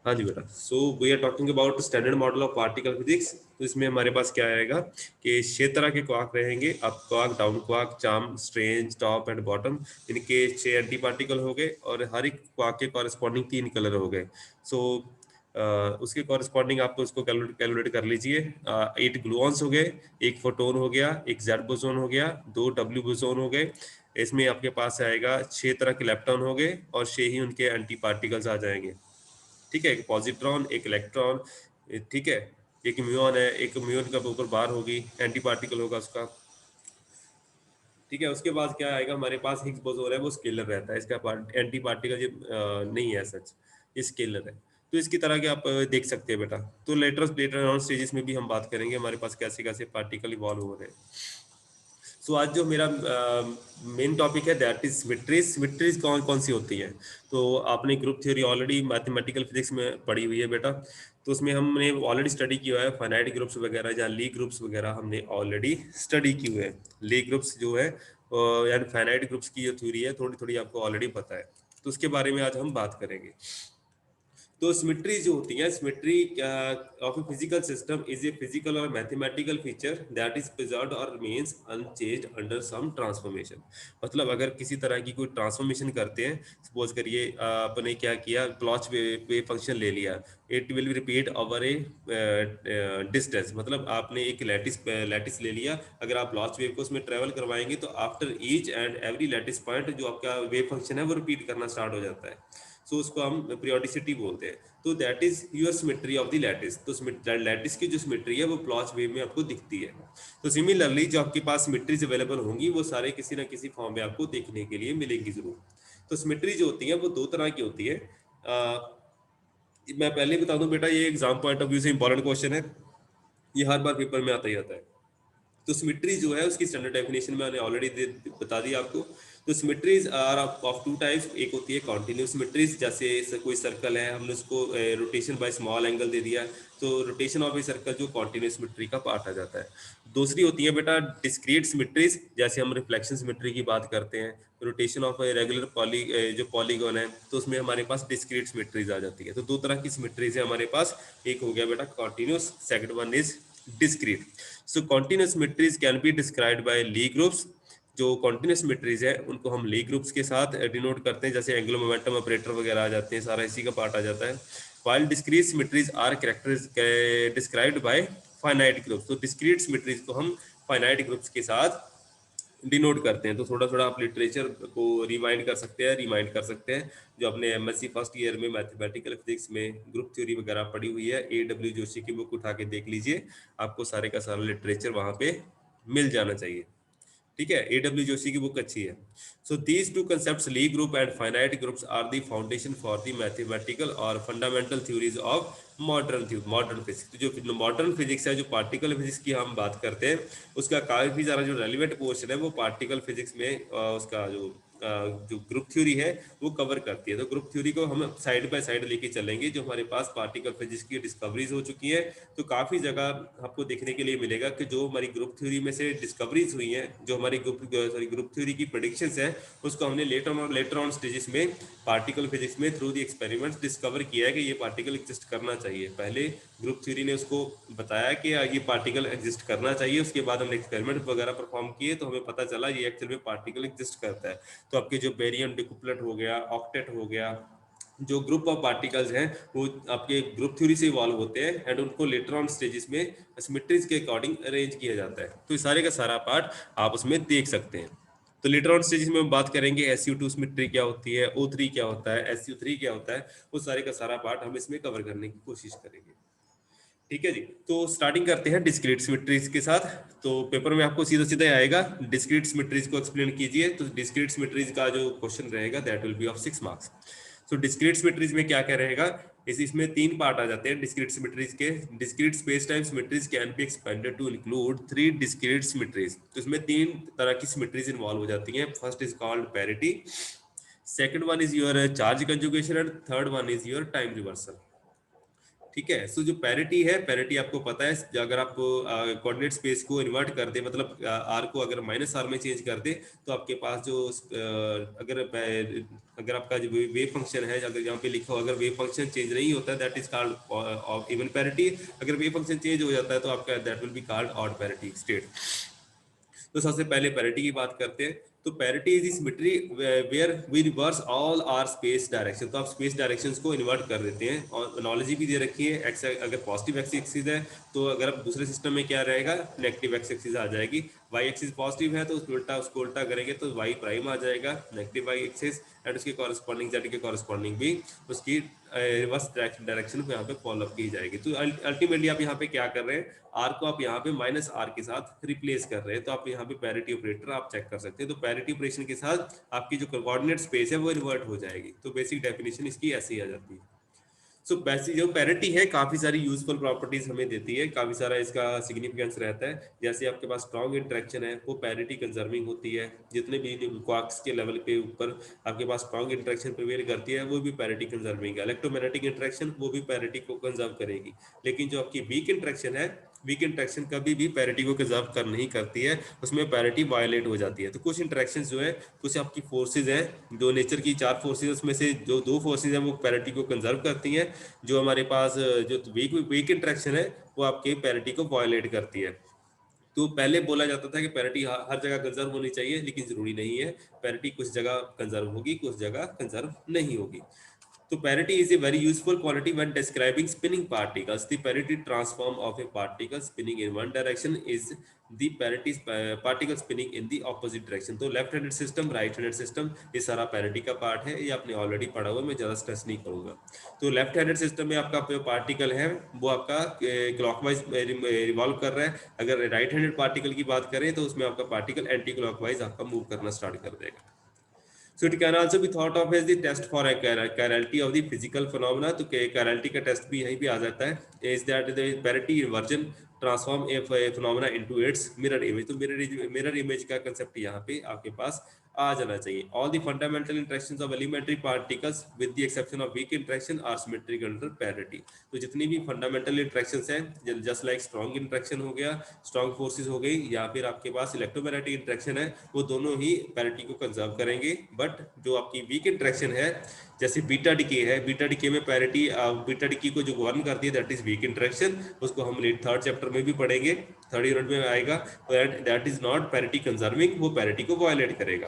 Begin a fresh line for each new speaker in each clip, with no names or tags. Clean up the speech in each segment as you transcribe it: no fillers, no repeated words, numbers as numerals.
हाँ जी बेटा, so we are talking about standard model of particle physics. तो इसमें हमारे पास क्या आएगा कि 6 तरह के क्वार्क रहेंगे, up quark, down quark, charm, strange, top and bottom. इनके 6 एंटी पार्टिकल हो गए और हर एक क्वार्क के कॉरेस्पॉन्डिंग 3 कलर हो गए। सो उसके कॉरेस्पॉन्डिंग आपको उसको कैलकुलेट कर लीजिए। 8 ग्लूऑन्स हो गए, एक फोटोन हो गया, एक जेड बोसोन हो गया, 2 डब्ल्यू बोसोन हो गए। इसमें आपके पास आएगा 6 तरह के लेप्टॉन हो गए और 6 ही उनके एंटी पार्टिकल्स आ जाएंगे। ठीक है, एक पॉजिट्रॉन, एक इलेक्ट्रॉन, ठीक है, एक म्यून है, एक म्यून का ऊपर बार होगी, एंटी पार्टिकल होगा उसका। ठीक है, उसके बाद क्या आएगा हमारे पास, हिग्स बोसोन है, वो स्केलर रहता है, इसका एंटी पार्टिकल नहीं है सच, ये स्केलर है। तो इसकी तरह के आप देख सकते हैं बेटा। तो लेटर ऑन स्टेजेस में भी हम बात करेंगे हमारे पास कैसे कैसे पार्टिकल इवॉल्व हो रहे हैं। सो आज जो मेरा मेन टॉपिक है दैट इज सिमेट्रीज। सिमेट्रीज कौन कौन सी होती हैं? तो आपने group theory already mathematical physics में पढ़ी हुई है बेटा। तो उसमें हमने ऑलरेडी स्टडी किया है फाइनाइट ग्रुप्स वगैरह या ली ग्रुप्स वगैरह, हमने ऑलरेडी स्टडी की हुए हैं। ली ग्रुप्स जो है यानी फाइनाइट ग्रुप्स की जो थ्योरी है थोड़ी थोड़ी आपको ऑलरेडी पता है, तो उसके बारे में आज हम बात करेंगे। तो सिमेट्री जो होती है, symmetry of a physical system is a physical और mathematical feature that is preserved और remains unchanged under some transformation. मतलब अगर किसी तरह की कोई ट्रांसफॉर्मेशन करते हैं, सपोज करिए आपने क्या किया, ब्लॉच वे फंक्शन ले लिया, it will repeat over A distance. मतलब आपने एक लैटिस लैटिस ले लिया, अगर आप ब्लॉच वेव को उसमें ट्रेवल करवाएंगे तो after each and every lattice point जो आपका वेव फंक्शन है वो रिपीट करना स्टार्ट हो जाता है। सो उसको हम पीरियोडिसिटी बोलते हैं। तो that is your symmetry of the lattice. तो लैटिस की जो सिमेट्री है वो ब्लॉच वेव में आपको दिखती है। तो सिमिलरली जो आपके पास सिमेट्रीज अवेलेबल होंगी वो सारे किसी ना किसी फॉर्म में आपको देखने के लिए मिलेंगी जरूर। तो सिमेट्री जो होती है वो 2 तरह की होती है। मैं पहले ही बता दूं बेटा, ये एग्जाम पॉइंट ऑफ व्यू से इंपॉर्टेंट क्वेश्चन है, ये हर बार पेपर में आता ही आता है। तो सिमेट्री जो है उसकी स्टैंडर्ड डेफिनेशन मैंने ऑलरेडी बता दी आपको। तो सिमेट्रीज आर ऑफ 2 टाइप्स। एक होती है कॉन्टिन्यूस सिमेट्रीज, जैसे कोई सर्कल है, हमने उसको रोटेशन बाय स्मॉल एंगल दे दिया, तो रोटेशन ऑफ ए सर्कल जो कॉन्टिन्यूस सिमेट्री का पार्ट आ जाता है। दूसरी होती है बेटा डिस्क्रीट सिमेट्रीज, जैसे हम रिफ्लेक्शन सिमेट्री की बात करते हैं, रोटेशन ऑफ ए रेगुलर जो पॉलीगॉन है, तो उसमें हमारे पास डिस्क्रीट सिमेट्रीज आ जाती है। तो 2 तरह की सिमेट्रीज है हमारे पास, एक हो गया बेटा continuous, second one is discrete. So continuous symmetries can be described by Lie groups. जो continuous symmetries है उनको हम Lie groups के साथ डिनोट करते हैं, जैसे एंगुलर मोमेंटम ऑपरेटर वगैरह आ जाते हैं, सारा इसी का पार्ट आ जाता है। while discrete symmetries are characters described by finite groups. तो discrete symmetries को हम finite groups के साथ डिनोट करते हैं। तो थोड़ा थोड़ा आप लिटरेचर को रिवाइंड कर सकते हैं, रिमाइंड कर सकते हैं। जो अपने एमएससी फर्स्ट ईयर में मैथमेटिकल फिजिक्स में ग्रुप थ्योरी वगैरह पढ़ी हुई है, एडब्ल्यू जोशी की बुक उठा के देख लीजिए, आपको सारे का सारा लिटरेचर वहां पे मिल जाना चाहिए। ठीक है, एडब्ल्यू जोशी की बुक अच्छी है। So these two concepts, Lie group and finite groups, are the foundation for the mathematical और fundamental theories of modern physics. तो जो मॉडर्न फिजिक्स है, जो पार्टिकल फिजिक्स की हम बात करते हैं, उसका काफी सारा जो रेलिवेंट पोर्शन है वो पार्टिकल फिजिक्स में उसका जो ग्रुप थ्योरी है वो कवर करती है। तो ग्रुप थ्योरी को हम साइड बाय साइड लेके चलेंगे। जो हमारे पास पार्टिकल फिजिक्स की डिस्कवरीज हो चुकी है, तो काफी जगह आपको देखने के लिए मिलेगा कि जो हमारी ग्रुप थ्योरी में से डिस्कवरीज हुई हैं, जो हमारी ग्रुप थ्योरी की प्रेडिक्शंस हैं, उसको हमने लेटर ऑन स्टेजेस में पार्टिकल फिजिक्स में थ्रू द एक्सपेरिमेंट्स डिस्कवर किया है कि ये पार्टिकल एग्जिस्ट करना चाहिए। पहले ग्रुप थ्योरी ने उसको बताया कि ये पार्टिकल एग्जिस्ट करना चाहिए, उसके बाद हमने एक्सपेरिमेंट वगैरह परफॉर्म किए तो हमें पता चला ये एक्चुअल में पार्टिकल एग्जिस्ट करता है। तो आपके जो बेरियम डिकुप्लेट हो गया, ऑक्टेट हो गया, जो ग्रुप ऑफ पार्टिकल्स हैं वो आपके ग्रुप थ्योरी से इवॉल्व होते हैं एंड उनको लेटर ऑन स्टेजेस में सिमेट्रीज के अकॉर्डिंग अरेंज किया जाता है। तो इस सारे का सारा पार्ट आप उसमें देख सकते हैं। तो लेटर ऑन स्टेजेस में हम बात करेंगे SU2 सिमेट्री क्या होती है, O3 क्या होता है, SU3 क्या होता है, वो सारे का सारा पार्ट हम इसमें कवर करने की कोशिश करेंगे। ठीक है जी, तो स्टार्टिंग करते हैं डिस्क्रीट सिमेट्रीज के साथ। तो पेपर में आपको सीधा सीधा आएगा, डिस्क्रीट सिमेट्रीज को एक्सप्लेन कीजिए। तो डिस्क्रीट सिमेट्रीज का जो क्वेश्चन रहेगा that will B of 6 marks. तो डिस्क्रीट सिमेट्रीज में क्या क्या रहेगा, इसमें 3 पार्ट आ जाते हैं डिस्क्रीट सिमेट्रीज के। Discrete space time symmetries can be expanded to include 3 discrete symmetries. तो इसमें 3 तरह की सिमेट्रीज इन्वॉल्व हो जाती हैं। First is called parity, second one is your charge conjugation and third one is your time reversal. ठीक है। सो जो पैरिटी है, पैरिटी आपको पता है, अगर आप कोऑर्डिनेट स्पेस को इन्वर्ट कर दे, मतलब आर को अगर माइनस आर में चेंज कर दे, तो आपके पास जो अगर आपका जो वेव फंक्शन है, अगर यहाँ पे लिखा हो अगर वेव फंक्शन चेंज नहीं होता है that is called even parity. अगर वेव फंक्शन चेंज हो जाता है तो आपका that will be called odd parity state. तो सबसे पहले पैरिटी की बात करते हैं। तो parity is symmetry where we reverse all our space direction. तो आप स्पेस डायरेक्शंस को इन्वर्ट कर देते हैं, और एनालॉजी भी दे रखी है। एक्स अगर पॉजिटिव एक्स एक्सिस है तो अगर आप दूसरे सिस्टम में क्या रहेगा, नेगेटिव एक्स एक्सिस आ जाएगी। वाई एक्सिस पॉजिटिव है तो उसको उल्टा करेंगे तो वाई प्राइम आ जाएगा, नेगेटिव वाई एक्सिस, एंड उसके कॉरस्पॉन्डिंग जेड के कॉरस्पॉन्डिंग भी उसकी रिवर्स डायरेक्शन यहाँ पे फॉलो अप की जाएगी। तो अल्टीमेटली आप यहाँ पे क्या कर रहे हैं, आर को आप यहाँ पे माइनस आर के साथ रिप्लेस कर रहे हैं। तो आप यहाँ पे पैरिटी ऑपरेटर आप चेक कर सकते हैं। तो पैरिटी ऑपरेशन के साथ आपकी जो कोऑर्डिनेट स्पेस है वो रिवर्ट हो जाएगी। तो बेसिक डेफिनेशन इसकी ऐसी आ जाती है। सो बेसिक जो पैरिटी है काफी सारी यूजफुल प्रॉपर्टीज हमें देती है, काफी सारा इसका सिग्निफिकेंस रहता है। जैसे आपके पास स्ट्रॉन्ग इंटरेक्शन है वो पैरिटी कंजर्विंग होती है। जितने भी क्वार्क्स के लेवल पे ऊपर आपके पास स्ट्रॉन्ग इंटरेक्शन प्रिवेल करती है वो भी पैरिटी कंजर्विंग है। इलेक्ट्रोमैग्नेटिक इंटरेक्शन वो भी पैरिटी को कंजर्व करेगी। लेकिन जो आपकी वीक इंटरेक्शन है, वीक इंटरेक्शन कभी भी पैरिटी को कंजर्व कर नहीं करती है, उसमें पैरिटी वायलेट हो जाती है। तो कुछ इंटरेक्शंस जो है, कुछ आपकी फोर्सेज हैं, जो नेचर की 4 फोर्सेज उसमें से जो 2 फोर्सेज हैं वो पैरिटी को कंजर्व करती हैं। जो हमारे पास जो वीक इंटरेक्शन है वो आपके पैरिटी को वायलेट करती है। तो पहले बोला जाता था कि पैरिटी हर जगह कंजर्व होनी चाहिए, लेकिन जरूरी नहीं है। पैरिटी कुछ जगह कंजर्व होगी, कुछ जगह कंजर्व नहीं होगी। So parity is a very useful quality when describing spinning particles. The parity transform of a particle spinning in one direction is the parity particle spinning in the opposite direction. तो left handed system, right handed system, ये सारा parity का part है। ये आपने already पढ़ा हुआ, मैं ज़्यादा स्ट्रेस नहीं करूँगा। तो लेफ्ट हैंडेड सिस्टम में आपका जो पार्टिकल है वो आपका क्लॉकवाइज रिवॉल्व कर रहा है। अगर राइट हैंडेड पार्टिकल की बात करें तो उसमें आपका पार्टिकल एंटी क्लॉकवाइज आपका मूव करना स्टार्ट कर देगा। So it can also be thought of as the test for a chirality of the physical phenomena. तो chirality का टेस्ट भी यहीं पे आ जाता है। Is that the parity inversion transform a phenomena into its mirror image. तो mirror image का concept यहाँ पे आपके पास आ जाना चाहिए। All the fundamental interactions of elementary particles with the exception of weak interaction are symmetric under parity. तो जितनी भी fundamental interactions हैं, just like strong interaction हो गया, strong forces हो गई, या फिर आपके पास electromagnetic interaction है, वो दोनों ही parity को conserve करेंगे। बट जो आपकी weak interaction है, जैसे बीटा डिके है, बीटा डिके में पैरिटी, बीटा डिके को जो गवर्न करती है दैट इज वीक इंटरेक्शन। उसको हम थर्ड चैप्टर में भी पढ़ेंगे, थर्ड यूनिट में आएगा। That is not parity conserving, वो पैरिटी को वायलेट करेगा।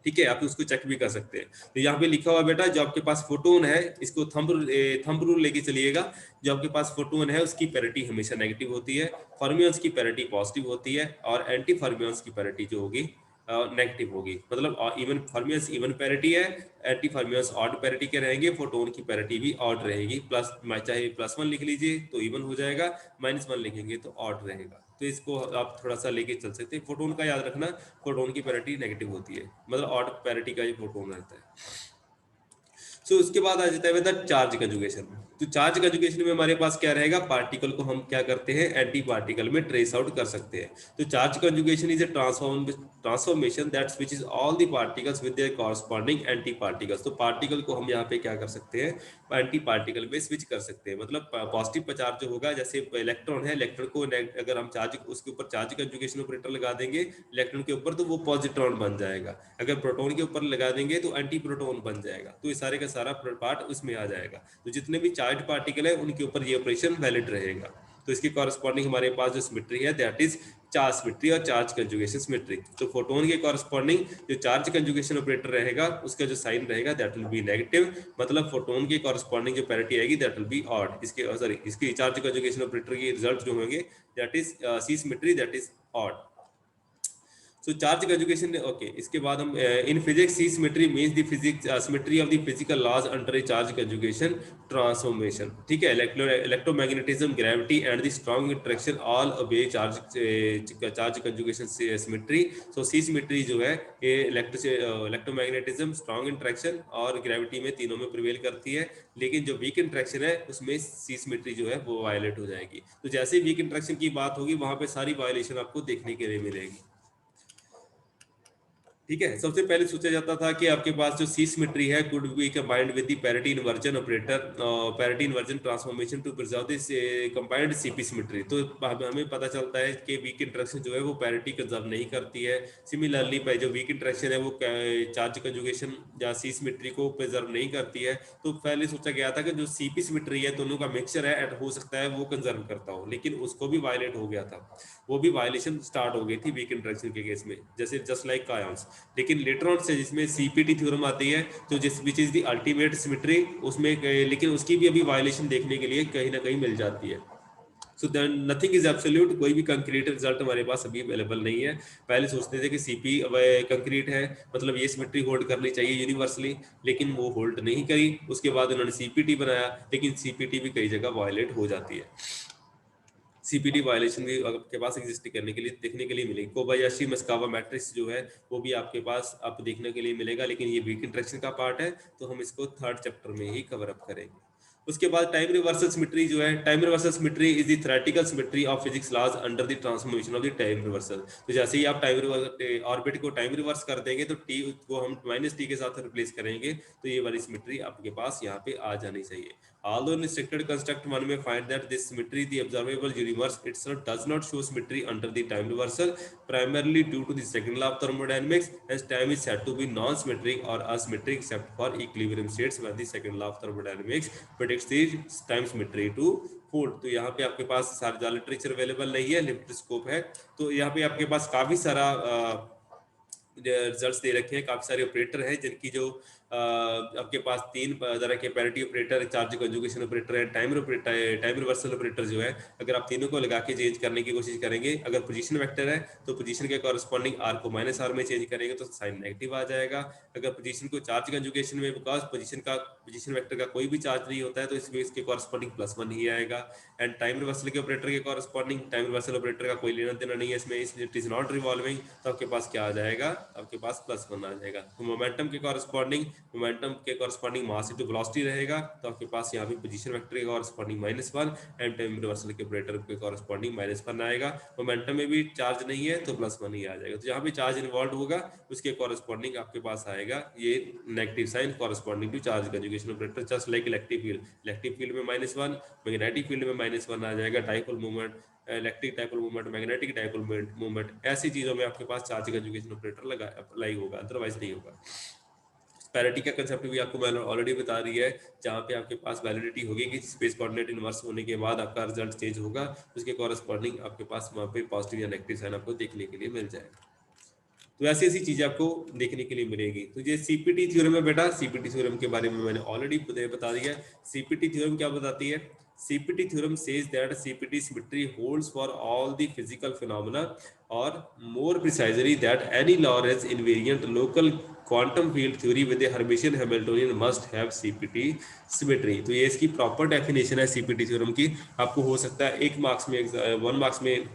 ठीक है, आप उसको चेक भी कर सकते हैं। तो यहाँ पे लिखा हुआ बेटा, जो आपके पास फोटोन है, इसको थंब रूल लेके चलिएगा। जो आपके पास फोटोन है उसकी पैरिटी हमेशा नेगेटिव होती है, फर्मियंस की पैरिटी पॉजिटिव होती है, और एंटी फर्मियंस की पैरिटी जो होगी नेगेटिव होगी। मतलब इवन फर्मियंस इवन पैरिटी है, एंटी फर्मियंस ऑड पैरिटी के रहेंगे, फोटोन की पैरिटी भी ऑड रहेगी। प्लस चाहे +1 लिख लीजिए तो इवन हो जाएगा, -1 लिखेंगे तो ऑड रहेगा। तो इसको आप थोड़ा सा लेके चल सकते हैं। फोटोन का याद रखना, फोटोन की पैरिटी नेगेटिव होती है, मतलब ऑड पैरिटी का ये फोटोन रहता है। सो उसके बाद आ जाता है बेटा चार्ज कंजुगेशन। तो चार्ज कंजुगेशन में हमारे पास क्या रहेगा, पार्टिकल को हम क्या करते हैं, एंटी पार्टिकल में ट्रेस आउट कर सकते हैं। तो charge conjugation is a transformation that switches all the particles with their corresponding anti particles. तो पार्टिकल को हम यहाँ पे क्या कर सकते हैं, एंटी पार्टिकल में स्विच कर सकते हैं। मतलब पॉजिटिव चार्ज जो होगा, जैसे इलेक्ट्रॉन है, इलेक्ट्रॉन को अगर हम चार्ज उसके ऊपर चार्ज कंजुगेशन ऑपरेटर लगा देंगे इलेक्ट्रॉन के ऊपर, तो वो पॉजिट्रॉन बन जाएगा। अगर प्रोटॉन के ऊपर लगा देंगे तो एंटी प्रोटॉन बन जाएगा। तो ये सारे का सारा पार्ट उसमें आ जाएगा। तो जितने भी चार्ज पार्टिकल है उनके ऊपर ये ऑपरेशन वैलिड रहेगा। तो इसके कॉरस्पॉन्डिंग हमारे पास जो सिमेट्री है दैट इज चार्ज सिमेट्री और चार्ज कंजुगेशन सिमेट्री। तो फोटोन के कॉरस्पॉन्डिंग जो चार्ज कंजुगेशन ऑपरेटर रहेगा उसका जो साइन रहेगा दैट विल बी नेगेटिव। मतलब फोटोन के कॉरस्पॉन्डिंग जो पैरिटी आएगी दैट विल बी ऑड। इसके चार्ज कंजुगेशन ऑपरेटर के रिजल्ट जो होंगे that is C symmetry, that is odd. So charge conjugation, okay, इसके बाद हम in physics C symmetry means the physics symmetry of the physical laws under a charge conjugation transformation. ठीक है, electromagnetism, gravity and the strong interaction all obey charge conjugation symmetry. So C symmetry जो है ये electromagnetism, strong interaction और gravity में तीनों में prevail करती है। लेकिन जो weak interaction है उसमें C symmetry जो है वो violate हो जाएगी। तो जैसे weak interaction की बात होगी वहां पे सारी violation आपको देखने के लिए मिलेगी। ठीक है। सबसे पहले सोचा जाता था कि आपके पास जो सी सिमेट्री है could be combined with the parity inversion operator, parity inversion transformation to preserve this combined CP symmetry. तो हमें पता चलता है कि वीक इंटरेक्शन जो है वो पैरिटी कंजर्व नहीं करती है। सिमिलरली जो वीक इंटरेक्शन है वो चार्ज कंजुगेशन या सी सिमेट्री को प्रिजर्व नहीं करती है। तो पहले सोचा गया था कि जो सीपी सिमेट्री है दोनों का मिक्सचर है, हो सकता है वो कंजर्व करता हो, लेकिन उसको भी वायलेट हो गया था। वो भी वायलेशन स्टार्ट हो गई थी वीक इंटरेक्शन के केस में, जैसे जस्ट लाइक कायंस। लेकिन लेटर ऑन से जिसमें सीपीटी थ्योरम आती है, तो जिस which is the ultimate symmetry, उसमें लेकिन उसकी भी अभी वायलेशन देखने के लिए कहीं ना कहीं मिल जाती है। So then nothing is absolute, कोई भी कंक्रीट रिजल्ट हमारे पास अभी अवेलेबल नहीं है। पहले सोचते थे कि सीपी कंक्रीट है, मतलब ये सिमेट्री होल्ड करनी चाहिए यूनिवर्सली, लेकिन वो होल्ड नहीं करी। उसके बाद उन्होंने सीपीटी बनाया, लेकिन सीपीटी भी कई जगह वायलेट हो जाती है। सीपीटी वायलेशन भी आपके पास एग्जिस्ट करने के लिए देखने के लिए मिलेगी। कोबायाशी मस्कावा मैट्रिक्स जो है वो भी आपके पास आपको देखने के लिए मिलेगा, लेकिन ये वीक इंटरेक्शन का पार्ट है, तो हम इसको थर्ड चैप्टर में ही कवर अप करेंगे। उसके बाद टाइम रिवर्सल सिमेट्री जो है, time reversal symmetry is the theoretical symmetry of physics laws under the transformation of the time reversal. तो जैसे ही आप टाइम रिवर्स ऑर्बिट को टाइम रिवर्स कर देंगे तो टी को हम माइनस टी के साथ रिप्लेस करेंगे, तो ये वाली सिमेट्री आपके पास यहाँ पे आ जानी चाहिए। Although in restricted construct, one may find that this symmetry, the observable universe itself, does not show symmetry under the time reversal, primarily due to the second law of thermodynamics, as time is said to be non-symmetric or asymmetric except for equilibrium states, when the second law of thermodynamics predicts the time symmetry to hold। तो यहाँ पे आपके पास सारा literature available नहीं है, limited scope है। तो यहाँ पे आपके पास काफी सारा रिजल्ट्स दे रखे हैं, काफी सारे ऑपरेटर हैं जिनकी जो आपके पास तीन तरह के parity operator, charge conjugation operator है, टाइम रिवर्सल ऑपरेटर जो है, अगर आप तीनों को लगा के चेंज करने की कोशिश करेंगे, अगर पोजीशन वेक्टर है तो पोजीशन के कॉरस्पॉन्डिंग आर को माइनस आर में चेंज करेंगे तो साइन नेगेटिव आ जाएगा। अगर पोजीशन को चार्ज कंजुगेशन में, बिकॉज पोजीशन वेक्टर का कोई भी चार्ज नहीं होता है, तो इसमें इसके कॉरस्पॉन्डिंग +1 ही आएगा। एंड टाइम रिवर्सल के ऑपरेटर के कॉरस्पॉन्डिंग, टाइम रिवर्सल ऑपरेटर का कोई लेना देना नहीं है इसमें, इट इज नॉट रिवॉल्विंग, तो आपके पास क्या आ जाएगा, आपके पास +1 आ जाएगा। तो मोमेंटम के कॉरस्पॉन्डिंग मास इनटू वेलोसिटी रहेगा, तो आपके पास यहाँ पे पोजीशन वेक्टर के कॉरस्पॉन्डिंग -1 एंड टाइम रिवर्सल के ऑपरेटर के कॉरस्पॉन्डिंग -1 आएगा। मोमेंटम में भी चार्ज नहीं है तो +1 ही आ जाएगा। तो जहाँ भी चार्ज इन्वॉल्व होगा उसके कॉरस्पॉन्डिंग आपके पास आएगा ये negative sign corresponding to charge conjugation operator, just like electric field. Electric field में -1, मैग्नेटिक फील्ड में -1 आ जाएगा। Dipole movement, electric dipole movement, magnetic dipole movement, ऐसी चीजों में आपके पास चार्ज कंजुगेशन ऑपरेटर लगा अप्लाई होगा, अदरवाइज नहीं होगा। पैरिटी का कंसेप्ट भी आपको मैंने ऑलरेडी बता रही है, जहाँ पे आपके पास वैलिडिटी होगी कि स्पेस कोऑर्डिनेट इनवर्स होने के बाद आपका रिजल्ट चेंज होगा, उसके कॉरस्पॉन्डिंग आपके पास वहाँ पे पॉजिटिव या नेगेटिव साइन आपको देखने के लिए मिल जाएगा। तो ऐसी ऐसी चीजें आपको देखने के लिए मिलेगी। तो ये सीपीटी थ्योरम है बेटा, सीपीटी थ्योरम के बारे में मैंने ऑलरेडी बता दिया। सीपीटी थ्योरम क्या बताती है? CPT theorem says that CPT symmetry holds for all the physical phenomena, or more precisely that any Lorentz invariant local quantum field theory with a Hermitian Hamiltonian must have CPT symmetry। तो ये इसकी proper definition है CPT theorem की। आपको हो सकता है 1 marks में, 1 मार्क्स में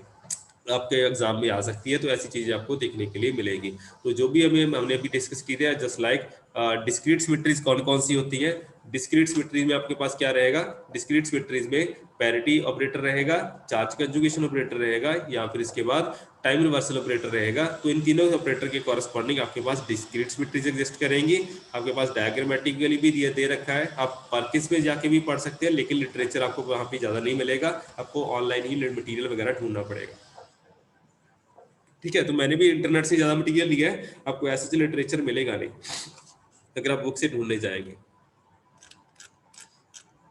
आपके एग्जाम में आ सकती है, तो ऐसी चीजें आपको देखने के लिए मिलेगी। तो जो भी हमने अभी डिस्कस की है, जस्ट लाइक डिस्क्रीट सिमेट्रीज कौन कौन सी होती है। डिस्क्रीट सिमेट्रीज में आपके पास क्या रहेगा? डिस्क्रीट सिमेट्रीज में पैरिटी ऑपरेटर रहेगा, चार्ज कंजुगेशन ऑपरेटर रहेगा, या फिर इसके बाद टाइम रिवर्सल ऑपरेटर रहेगा। तो इन तीनों ऑपरेटर के कॉरस्पॉन्डिंग आपके पास डिस्क्रीट सिमेट्रीज एग्जिस्ट करेंगी। आपके पास डायग्रामेटिकली भी दे रखा है, आप पार्किस में जाके भी पढ़ सकते हैं, लेकिन लिटरेचर आपको वहां पे ज्यादा नहीं मिलेगा, आपको ऑनलाइन ही मटेरियल वगैरह ढूंढना पड़ेगा। ठीक है, तो मैंने भी इंटरनेट से ज्यादा मटेरियल लिया है, आपको ऐसे लिटरेचर मिलेगा नहीं अगर आप बुक से ढूंढने जाएंगे।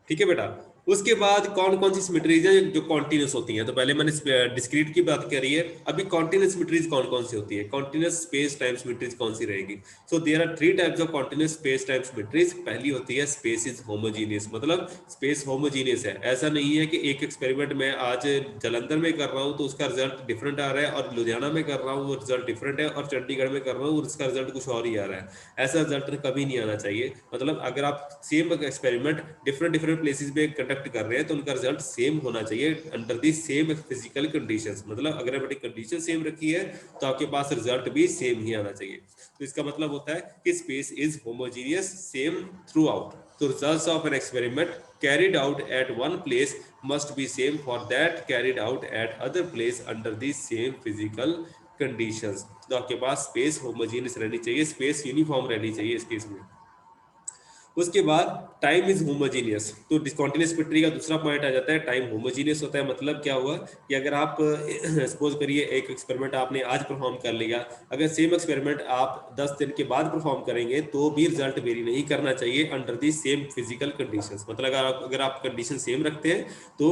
ठीक है बेटा। उसके बाद कौन कौन सी सिमेट्रीज है जो कॉन्टिन्यूस होती हैं? तो पहले मैंने डिस्क्रीट की बात करी है, अभी कॉन्टिन्यूस सिमेट्रीज कौन कौन सी होती है? कॉन्टिन्यूस स्पेस टाइम सिमेट्रीज कौन सी रहेगी? So there are 3 types of continuous space time symmetries. पहली होती है स्पेस इज होमोजीनियस, मतलब स्पेस होमोजीनियस है। ऐसा नहीं है कि एक एक्सपेरिमेंट में आज जलंधर में कर रहा हूँ तो उसका रिजल्ट डिफरेंट आ रहा है, और लुधियाना में कर रहा हूँ वो रिजल्ट डिफरेंट है, और चंडीगढ़ में कर रहा हूँ उसका रिजल्ट कुछ और ही आ रहा है। ऐसा रिजल्ट कभी नहीं आना चाहिए। मतलब अगर आप सेम एक्सपेरिमेंट डिफरेंट प्लेसेस पे कंडक्ट कर रहे हैं तो उनका रिजल्ट सेम होना चाहिए under the same physical conditions. मतलब अगर आपने कंडीशन सेम रखी है तो आपके पास रिजल्ट भी सेम ही आना चाहिए। तो इसका मतलब होता है कि space is homogeneous, same throughout. तो results of an experiment carried out at one place must be same for that carried out at other place under the same physical conditions. तो आपके पास स्पेस होमोजीनियस रहनी चाहिए, space uniform रहनी चाहिए इस case में। उसके बाद टाइम इज होमोजीनियस। तो डिस्कंटिन्यूअस सिमेट्री का दूसरा पॉइंट आ जाता है, टाइम होमोजीनियस होता है। मतलब क्या हुआ कि अगर आप सपोज करिए एक एक्सपेरिमेंट आपने आज परफॉर्म कर लिया, अगर सेम एक्सपेरिमेंट आप 10 दिन के बाद परफॉर्म करेंगे तो भी रिजल्ट वेरी नहीं करना चाहिए under the same physical conditions. मतलब अगर आप कंडीशन सेम रखते हैं तो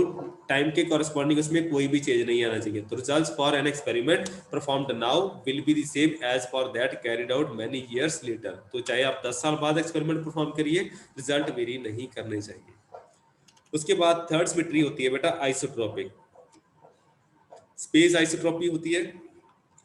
टाइम के कॉरस्पॉन्डिंग उसमें कोई भी चेंज नहीं आना चाहिए। तो results for an experiment performed now will be the same as for that carried out many years later. तो चाहे आप 10 साल बाद एक्सपेरिमेंट परफॉर्म करिए, रिजल्ट वेरी नहीं करने चाहिए। उसके बाद थर्ड सिमेट्री होती है बेटा आइसोट्रोपिक। स्पेस आइसोट्रोपी होती है,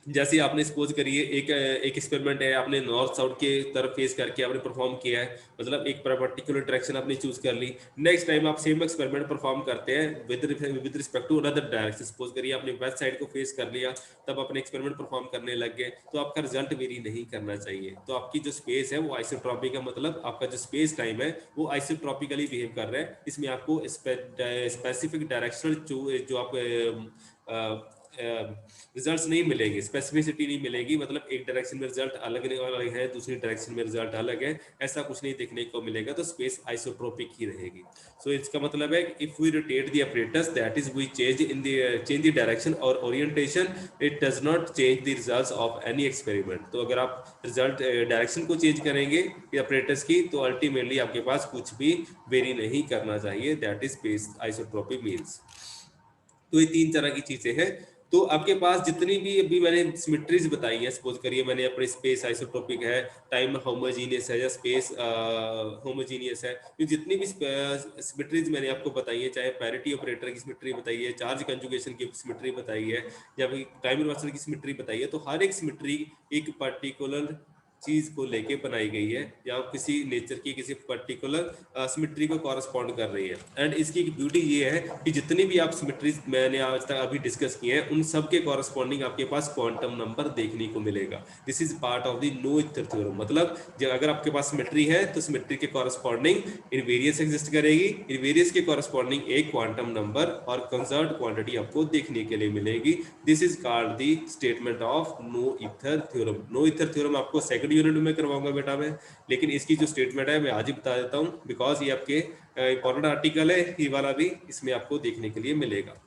जैसे आपने सपोज करिए एक एक एक्सपेरिमेंट है, आपने नॉर्थ साउथ के तरफ फेस करके आपने परफॉर्म किया है, मतलब एक पर्टिकुलर डायरेक्शन आपने चूज कर ली। नेक्स्ट टाइम आप सेम एक्सपेरिमेंट परफॉर्म करते हैं with respect to another direction. Suppose करिए आपने वेस्ट साइड को फेस कर लिया, तब अपने एक्सपेरिमेंट परफॉर्म करने लग गए, तो आपका रिजल्ट वेरी नहीं करना चाहिए। तो आपकी जो स्पेस है वो आइसोट्रॉपिक का मतलब आपका जो स्पेस टाइम है वो आइसोट्रॉपिकली बिहेव कर रहा है। इसमें आपको स्पेसिफिक डायरेक्शनल जो आप रिजल्ट्स नहीं मिलेंगे, स्पेसिफिसिटी नहीं मिलेगी। मतलब एक डायरेक्शन में रिजल्ट अलग अलग है, दूसरी डायरेक्शन में रिजल्ट अलग है, ऐसा कुछ नहीं देखने को मिलेगा। तो स्पेस आइसोट्रोपिक ही रहेगी। सो इसका मतलब है if we rotate the apparatus that is we change the direction और orientation, it does not change the results of any experiment. तो अगर आप रिजल्ट डायरेक्शन को चेंज करेंगे apparatus की, तो अल्टीमेटली आपके पास कुछ भी वेरी नहीं करना चाहिए। That is space isotropic means. तो ये तीन तरह की चीजें हैं। तो आपके पास जितनी भी अभी मैंने सिमेट्रीज बताई है, सपोज करिए मैंने अपने स्पेस आइसोट्रोपिक है, टाइम होमोजीनियस है या स्पेस होमोजीनियस है, तो जितनी भी सिमेट्रीज मैंने आपको बताई है, चाहे पैरिटी ऑपरेटर की सिमेट्री बताई है, चार्ज कंजुगेशन की सिमेट्री बताई है, या फिर टाइम रिवर्सल की सिमेट्री बताई है, तो हर एक सिमेट्री एक पर्टिकुलर चीज को लेके बनाई गई है, या किसी नेचर की किसी पर्टिकुलर सिमेट्री को कॉरस्पॉन्ड कर रही है। एंड इसकी ब्यूटी ये है कि जितनी भी आप सिमेट्रीज मैंने आज तक अभी डिस्कस किए हैं, उन सब के कॉरस्पॉन्डिंग आपके पास क्वांटम नंबर देखने को मिलेगा। This is part of the Noether theorem. मतलब जब अगर आपके पास सिमेट्री है तो सिमेट्री के कॉरस्पॉन्डिंग इनवेरियंस एग्जिस्ट करेगी, इनवेरियंस के कॉरस्पॉन्डिंग एक क्वांटम नंबर और कंजर्व्ड क्वांटिटी आपको देखने के लिए मिलेगी। This is called the statement of Noether theorem. Noether theorem आपको सेकंड यूनिट में करवाऊंगा बेटा मैं, लेकिन इसकी जो स्टेटमेंट है मैं आज ही बता देता हूं, बिकॉज ये आपके इंपॉर्टेंट आर्टिकल है, ये वाला भी इसमें आपको देखने के लिए मिलेगा।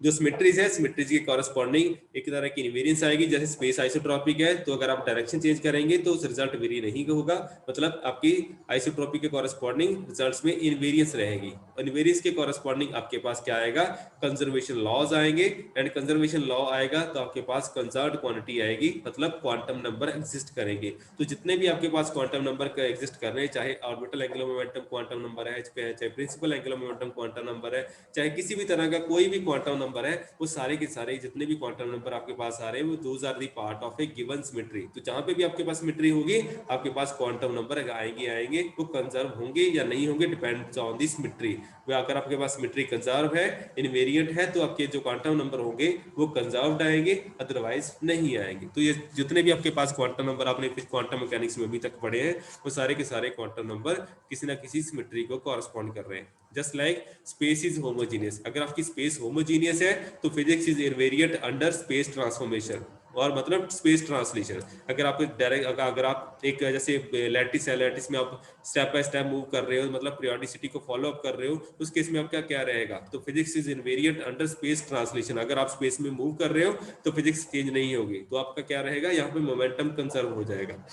जो सिमेट्रीज है, सिमेट्रीज के कॉरस्पॉन्डिंग एक तरह की इनवेरियंस आएगी। जैसे स्पेस आइसोट्रोपिक है, तो अगर आप डायरेक्शन चेंज करेंगे तो रिजल्ट वेरी नहीं होगा, मतलब आपकी आइसोट्रोपिक के कॉरस्पॉन्डिंग रिजल्ट्स में इनवेरियंस रहेगी। इनवेरियंस के कॉरस्पॉन्डिंग आपके पास क्या आएगा, कंजर्वेशन लॉज आएंगे। एंड कंजर्वेशन लॉ आएगा तो आपके पास कंजर्व्ड क्वांटिटी आएगी, मतलब क्वांटम नंबर एग्जिस्ट करेंगे। तो जितने भी आपके पास क्वांटम नंबर का एग्जिस्ट कर रहे हैं, चाहे orbital angular momentum quantum number है, चाहे principal angular momentum quantum number है, चाहे किसी भी तरह का कोई भी क्वांटम नंबर है, वो सारे के सारे जितने भी क्वांटम नंबर आपके पास आ रहे हैं वो those are the part of a given symmetry. तो जहां पे भी आपके पास सिमेट्री होगी, आपके पास क्वांटम नंबर आएंगे, वो कंजर्व होंगे या नहीं होंगे, डिपेंड्स ऑन दी सिमेट्री। अगर आपके पास सिमेट्री कंजर्व है, इनवेरिएंट है, तो आपके जो क्वांटम नंबर होंगे वो कंजर्व्ड आएंगे, अदरवाइज नहीं आएंगे। तो ये जितने भी आपके पास क्वांटम नंबर आपने क्वांटम मैकेनिक्स में अभी तक पढ़े हैं, वो सारे के सारे क्वांटम नंबर किसी ना किसी सिमेट्री को कॉरस्पॉन्ड कर रहे हैं। Just like space is homogeneous, अगर आपकी स्पेस होमोजीनियस है तो physics is invariant under space transformation, और मतलब स्पेस ट्रांसलेशन। अगर आप डायरेक्ट अगर आप एक जैसे लैटिस है, लैटिस में आप स्टेप बाय स्टेप मूव कर रहे हो, मतलब पीरियोडिसिटी को फॉलो अप कर रहे हो, उस केस में आपका क्या रहेगा, तो physics is invariant under space translation. अगर आप स्पेस में मूव कर रहे हो तो फिजिक्स चेंज नहीं होगी, तो आपका क्या रहेगा, यहाँ पे मोमेंटम कंजर्व हो जाएगा।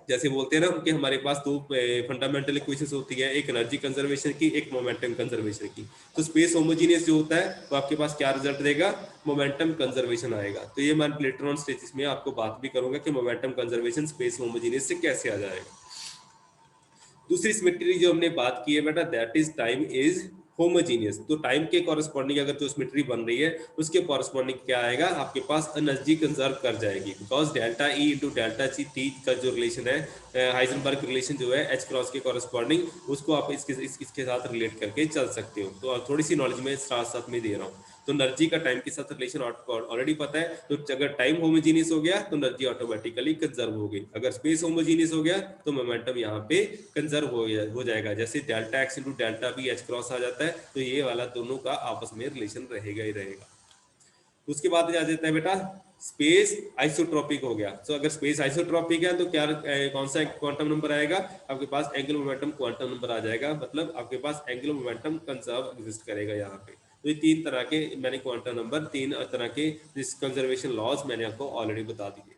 जैसे बोलते हैं ना कि हमारे पास दो फंडामेंटल इक्वेशंस होती है, एक एनर्जी कंजर्वेशन की, एक मोमेंटम कंजर्वेशन की। तो स्पेस होमोजीनियस जो होता है तो आपके पास क्या रिजल्ट देगा, मोमेंटम कंजर्वेशन आएगा। तो ये मैं लेटर ऑन स्टेजेस में आपको बात भी करूंगा कि मोमेंटम कंजर्वेशन स्पेस होमोजीनियस से कैसे आ जाएगा। दूसरी सिमेट्री जो हमने बात की है बेटा, that is time is homogeneous. तो टाइम के कॉरस्पॉन्डिंग अगर जो सिमेट्री बन रही है उसके कॉरस्पॉन्डिंग क्या आएगा, आपके पास एनर्जी कंजर्व कर जाएगी, because delta E into delta T का जो रिलेशन है, हाइजेनबर्ग रिलेशन जो है एच क्रॉस के कॉरस्पॉन्डिंग, उसको आप इसके साथ रिलेट करके चल सकते हो। तो थोड़ी सी नॉलेज में साथ साथ में दे रहा हूँ। तो एनर्जी का टाइम के साथ रिलेशन ऑलरेडी पता है, तो अगर टाइम होमोजीनियस हो गया तो एनर्जी ऑटोमेटिकली कंजर्व हो गई। अगर स्पेस होमोजीनियस हो गया तो मोमेंटम यहाँ पे कंजर्व हो जाएगा। जैसे delta X into delta B H cross आ जाता है, तो ये वाला दोनों का आपस में रिलेशन रहेगा ही रहेगा। उसके बाद आ जाता है बेटा स्पेस आइसोट्रॉपिक हो गया। तो अगर स्पेस आइसोट्रॉपिक है तो क्या कौन सा क्वांटम नंबर आएगा? आपके पास एंगुलर मोमेंटम क्वांटम नंबर आ जाएगा, मतलब आपके पास एंगुलर मोमेंटम कंजर्व एग्जिस्ट करेगा यहाँ पे। तो ये तीन तरह के मैंने क्वांटम नंबर, तीन तरह के कंजर्वेशन लॉज मैंने आपको ऑलरेडी बता दिए।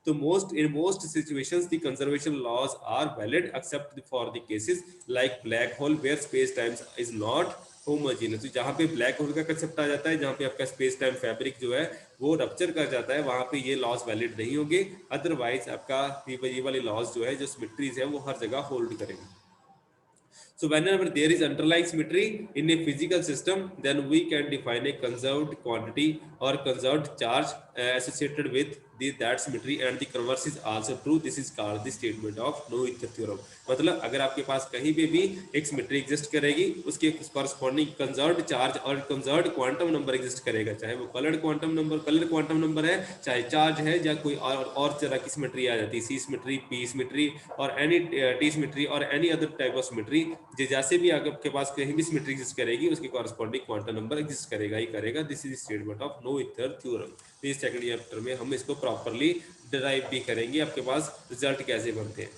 तो most situations the conservation laws are valid except for the cases like black hole where space time is not homogeneous। तो जहाँ पे ब्लैक होल का कंसेप्ट आ जाता है, जहाँ पे आपका स्पेस टाइम फैब्रिक जो है वो रप्चर कर जाता है, वहाँ पे ये लॉज वैलिड नहीं होंगे। अदरवाइज आपका ये वाली लॉज जो है, जो सिमेट्रीज है, वो हर जगह होल्ड करेंगे। So whenever there is underlying symmetry in a physical system, then we can define a conserved quantity or conserved charge associated with that symmetry, and the converse is also true. This is called the statement of no-ether theorem। मतलब अगर आपके पास कहीं पे भी एक symmetry exist करेगी, उसके corresponding conserved charge और कंजर्व्ड क्वांटम नंबर एग्जिस्ट करेगा, चाहे वो कलर क्वांटम नंबर है, चाहे चार्ज है, या कोई और तरह की सिमेट्री आ जाती है, सी सिमेट्री, पी सिमेट्री और एनी टी सिमेट्री और any other type of symmetry, जैसे भी आपके पास कहीं भी सिमेट्री एग्जिस्ट करेगी, उसके कॉरस्पॉन्डिंग क्वांटम नंबर एग्जिस्ट करेगा ही करेगा। This is statement of Noether theorem. तो इस सेकंड चैप्टर में हम इसको प्रॉपर्ली डिराइव भी करेंगे, आपके पास रिजल्ट कैसे बनते हैं।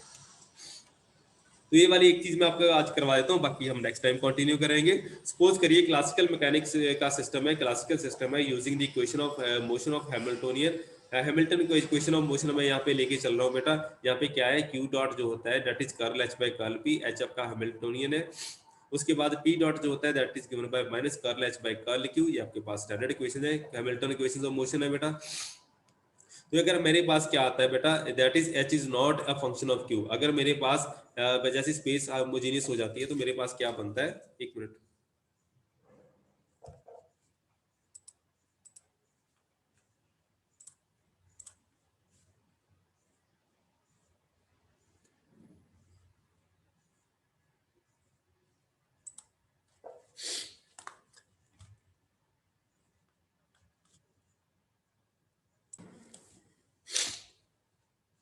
तो ये वाली एक चीज मैं आपको आज करवा देता हूँ, बाकी हम नेक्स्ट टाइम कंटिन्यू करेंगे। सपोज करिए क्लासिकल मैकेनिक्स का सिस्टम है, क्लासिकल सिस्टम है using the equation of motion of Hamiltonian. Hamilton को इक्वेशन ऑफ मोशन में यहाँ पे लेके चल रहा हूँ बेटा। यहाँ पे क्या है, क्यू डॉट जो होता है that is curl H by curl P, H आपका हैमिल्टोनियन है। उसके बाद पी डॉट जो होता है that is given by minus curl H by curl Q, ये आपके पास स्टैंडर्ड इक्वेशन है, हैमिल्टन इक्वेशन ऑफ मोशन है बेटा। तो अगर मेरे पास क्या आता है बेटा, that is H is not a function of Q. अगर मेरे पास जैसे स्पेस होमोजेनियस हो जाती है तो मेरे पास क्या बनता है, एक मिनट।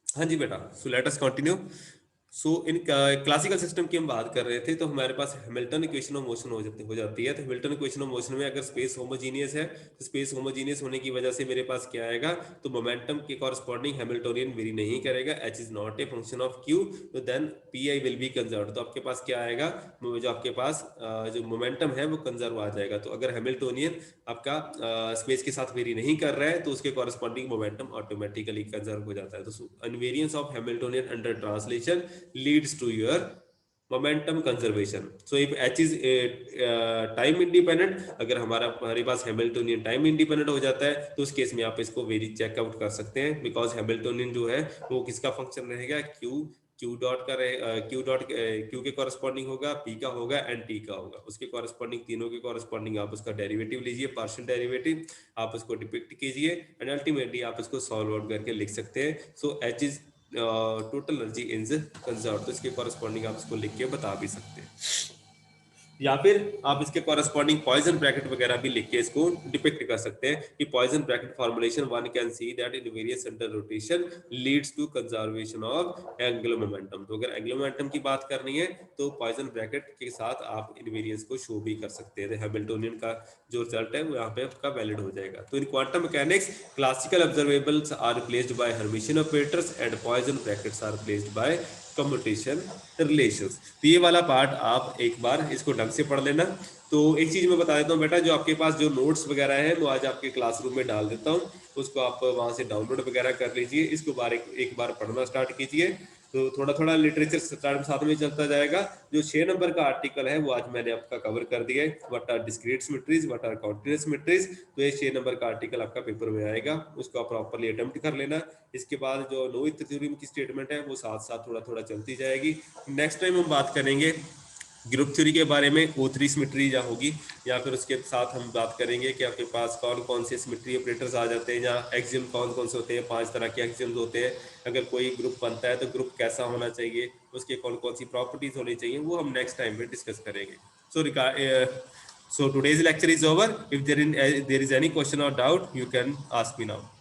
हाँ जी बेटा, so let us continue. So in classical system की हम बात कर रहे थे, तो हमारे पास हैमिल्टन इक्वेशन ऑफ मोशन हो जाती है। तो हैमिल्टन इक्वेशन ऑफ मोशन में अगर स्पेस होमोजीनियस है, तो स्पेस होमोजीनियस होने की वजह से मेरे पास क्या आएगा, तो मोमेंटम के कॉरस्पॉन्डिंग हैमिल्टोनियन वेरी नहीं करेगा, H is not a function of Q, तो then P I will be conserve. तो आपके पास क्या आएगा, जो आपके पास जो मोमेंटम है वो कंजर्व आ जाएगा। तो अगर हैमिल्टोनियन आपका स्पेस के साथ वेरी नहीं कर रहा है, तो उसके कॉरस्पॉन्डिंग मोमेंटम ऑटोमेटिकली कंजर्व हो जाता है। तो invariance of Hamiltonian under translation leads to your momentum conservation। So if h is time independent, अगर हमारे पास हैमिल्टोनियन टाइम इंडिपेंडेंट हो जाता है, तो उस केस में आप इसको वेरी चेकआउट कर सकते हैं, बिकॉज हैमिल्टोनियन जो है वो किसका फंक्शन रहेगा, क्यू डॉट का रहे, क्यू के कॉरस्पॉन्डिंग होगा, पी का होगा एंड टी का होगा। उसके कॉरस्पॉन्डिंग, तीनों के कॉरस्पॉन्डिंग आप उसका डेरिवेटिव लीजिए, पार्शियल डेरिवेटिव, आप उसको डिपिक्ट कीजिए एंड अल्टीमेटली आप इसको सॉल्व आउट करके लिख सकते हैं। So H is total energy in conserve, तो इसके कॉरस्पॉन्डिंग आप इसको लिख के बता भी सकते हैं, या फिर आप इसके कॉरस्पॉन्डिंग पॉइजन ब्रैकेट वगैरह भी लिख के इसको डिपिक्ट कर सकते हैं कि Poisson bracket formulation one can see that invariance centre rotation leads to conservation of angular momentum. तो अगर एंगुलर मोमेंटम की बात करनी है तो पॉइजन ब्रैकेट के साथ आप इनवेरियंस को शो भी कर सकते हैं। हैमिल्टोनियन का जो रिजल्ट है वो यहाँ पे आपका वैलिड हो जाएगा। तो in quantum mechanics classical observables are replaced by Hermitian operators and Poisson brackets are replaced by commutation relations. तो ये वाला पार्ट आप एक बार इसको ढंग से पढ़ लेना। तो एक चीज मैं बता देता हूँ बेटा, जो आपके पास जो नोट्स वगैरह है वो आज आपके क्लासरूम में डाल देता हूँ, उसको आप वहां से डाउनलोड वगैरह कर लीजिए, इसको एक बार पढ़ना स्टार्ट कीजिए। तो थोड़ा थोड़ा लिटरेचर स्टार्ट साथ में चलता जाएगा। जो 6 नंबर का आर्टिकल है वो आज मैंने आपका कवर कर दिया है, what are discrete symmetries, what are continuous symmetries. तो ये 6 नंबर का आर्टिकल आपका पेपर में आएगा, उसको आप प्रॉपर्ली अटेम्प्ट कर लेना। इसके बाद जो नो-ईथर थ्योरम की स्टेटमेंट है वो साथ साथ थोड़ा थोड़ा चलती जाएगी। नेक्स्ट टाइम हम बात करेंगे ग्रुप थ्योरी के बारे में, O3 सिमेट्री या होगी, या फिर उसके साथ हम बात करेंगे कि आपके पास कौन कौन से सिमेट्री ऑपरेटर्स आ जाते हैं, या एक्सियम कौन कौन से होते हैं, 5 तरह के एक्सियम्स होते हैं। अगर कोई ग्रुप बनता है तो ग्रुप कैसा होना चाहिए, उसके कौन कौन सी प्रॉपर्टीज होनी चाहिए, वो हम नेक्स्ट टाइम में डिस्कस करेंगे। So today's lecture is over. If there is any question और doubt you can ask me now.